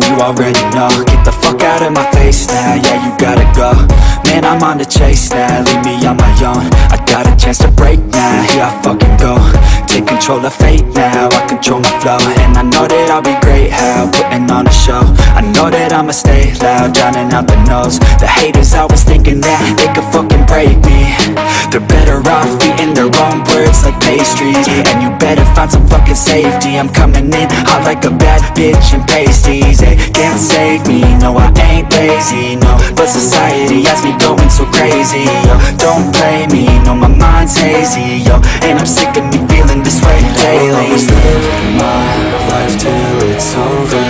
and you already know. Get the fuck out of my face now, yeah, you gotta go. Man, I'm on the chase now, leave me on my own. I got a chance to break now, here I fucking go. Take control of fate now, I control my flow. And I know that I'll be great, how, putting on a show. I know that I'ma stay loud, drowning out the noise. The haters always thinking that they could fucking break me. They're better off eating their own words like pastries. And you better find some fucking safety. I'm coming in hot like a bad bitch and pasties. They can't save me, no I ain't lazy, no. But society has me going so crazy, yo. Don't play me, no my mind's hazy, yo. And I'm sick of me feeling this way daily. I'll always live my life till it's over,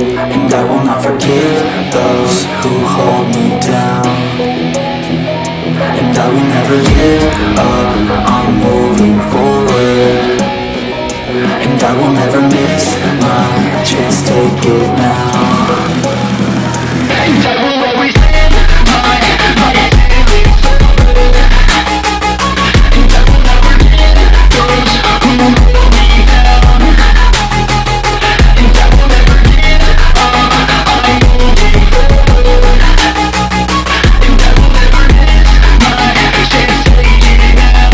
and I will not forgive those who hold me down. And I will never give up, I'm moving forward. And I will never miss my chance, take it now. And I will always live my life till it's over, and I will never give those who hold me down. And I will never give up, I'm moving forward. And I will never miss my chance, take it now.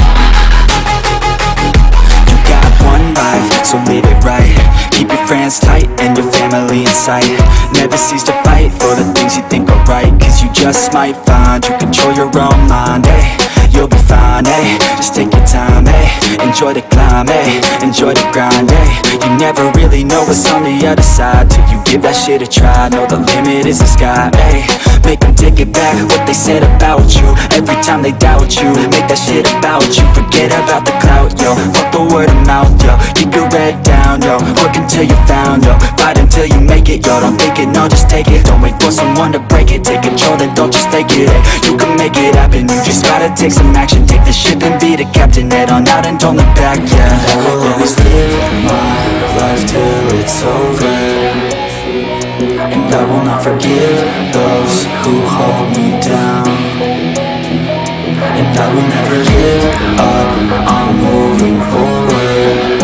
You got one life, so live it right. Keep your friends tight and your family in sight. Never cease to fight for the things you think are right, cause you just might find you control your own mind, eh? You'll be fine, eh? Just take your time, eh? Enjoy the climb, eh? Enjoy the grind, eh? You never really know what's on the other side till you give that shit a try. Know the limit is the sky, eh? Make them take it back, what they said about you. Every time they doubt you, make that shit about you. Forget about the clout, yo. Fuck the word of mouth, yo. Keep your head down, yo. Work until you're found, yo. Fight until you make it, yo. Don't think it, no, just take it. Don't wait for someone to break it. Take control, then don't just take it, eh? You can make it happen, you just gotta take some action. Take the ship and be the captain. Head on out and don't look back, yeah. I will always live my life till it's over, and I will not forgive those who hold me down. And I will never give up, I'm moving forward.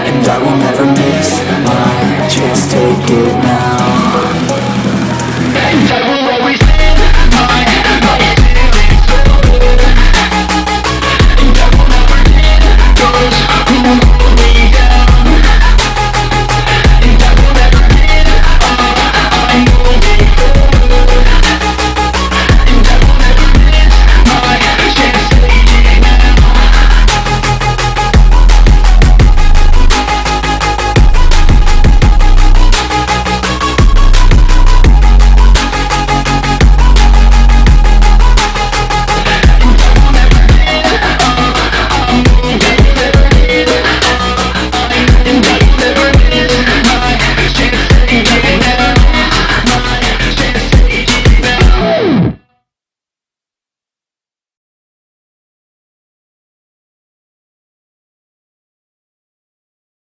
And I will never miss my chance, take it now.